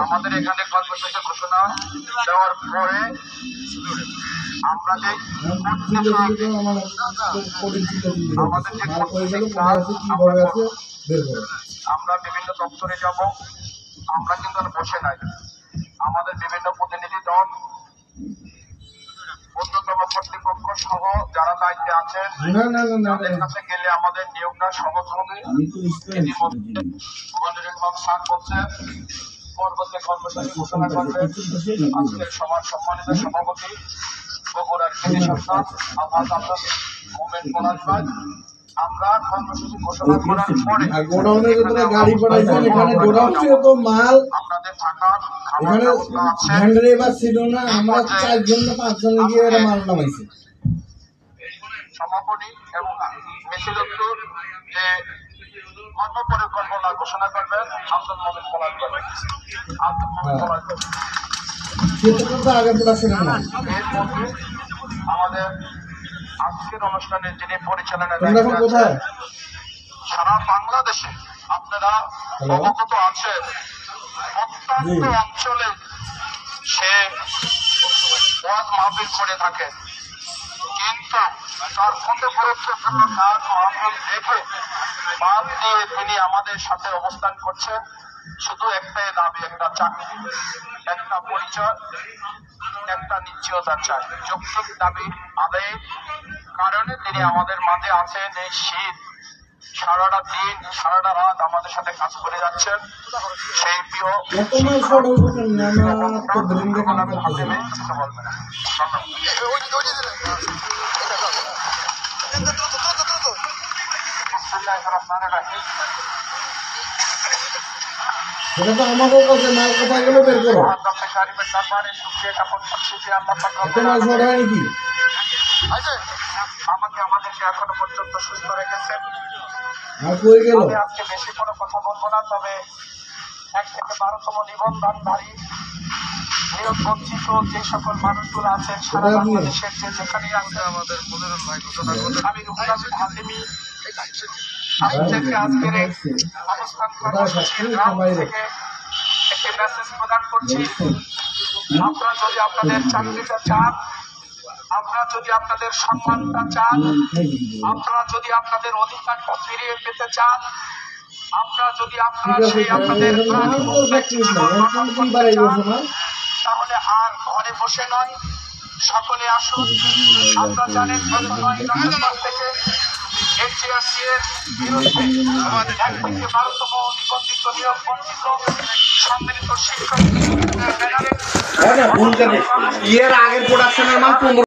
আমাদের এখানে কর্মসূচি ঘোষণা দেওয়ার পরে আমরা যে আমরা বিভিন্ন দপ্তরে যাব, আমরা কিন্তু বসে নাই। আমাদের বিভিন্ন প্রতিনিধি দল, ঊর্ধ্বতন কর্তৃপক্ষ সহ যারা দায়িত্বে আছেন তাদের কাছে গেলে আমাদের নিয়োগটা সহজ হবে। মনিরুল হক স্যার বলছেন পরবর্তী কর্মসূচি ঘোষণা করবেন। আজকের সভার সম্মানিত সভাপতি বগুড়ার কৃষি সন্তান মোমেন কোরআন ভাই, আমরা কর্মসূচি ঘোষণা করার পরে গোডাউনে গাড়ি পাঠাইছেন, এখানে গোডাউনে তো মাল আপনাদের থাকার এখানে হ্যান্ড্রেভার ছিল না, আমরা 4 জন না 5 জন গিয়ে এরা মাল নামাইছে। সমাপনী এবং মিছিলত্তর যে কর্ম পরিকল্পনা ঘোষণা করবেন আব্দুল মোমেন কোরআন ভাই। আগে প্রোডাকশন না আমাদের আজকের অনুষ্ঠানের যিনি পরিচালনা কোথায় সারা বাংলাদেশে আপনারা অবগত আছেন, প্রত্যন্ত অঞ্চলে সে ওয়াজ মাহফিল করে থাকে, কিন্তু তার মধ্যে গুরুত্বপূর্ণ কাজ মাহফিল দেখে বাদ দিয়ে তিনি আমাদের সাথে অবস্থান করছেন। শুধু একটাই দাবি, একটা চাকরি, একটা পরিচয়, একটা নিশ্চয়তা চাই। যৌক্তিক দাবি আদায়ের কারণে তিনি আমাদের মাঝে আছেন। এই শীত সারাটা দিন সারাটা রাত আমাদের সাথে কাজ করে যাচ্ছেন। সেই প্রিয় সেটা তো আমাকেও কাছে মাল কোথায় গেলে বের করো। আমাকে আমাদেরকে এখনো পর্যন্ত সুস্থ রেখেছেন। আজকে বেশি কোনো কথা বলবো না, তবে 1 থেকে 12তম নিবন্ধনধারী নিয়োগ বঞ্চিত যে সকল মানুষগুলো আছেন সারা বাংলাদেশের যে যেখানেই আছে আমাদের মনিরুল ভাই ঘোষণা করবেন। আমি রুহুল আমিন হালিমি আজকের অবস্থান কর্মসূচির গ্রাম থেকে একটি মেসেজ প্রদান করছি। আপনারা যদি আপনাদের চাকরিটা চান, আপনারা যদি আপনাদের সম্মানটা চান, আপনারা যদি আপনাদের অধিকারটা ফিরিয়ে পেতে চান, আপনারা যদি সেই আপনাদের তাহলে আর ঘরে বসে নয়, সকলে আসুন। আপনারা জানেন গত 9 নভেম্বর থেকে HRC এর বিরুদ্ধে 1 থেকে 12তম নিবন্ধিত নিয়োগ বঞ্চিত সম্মিলিত শিক্ষক ব্যানারে আগের প্রোডাকশনের মাল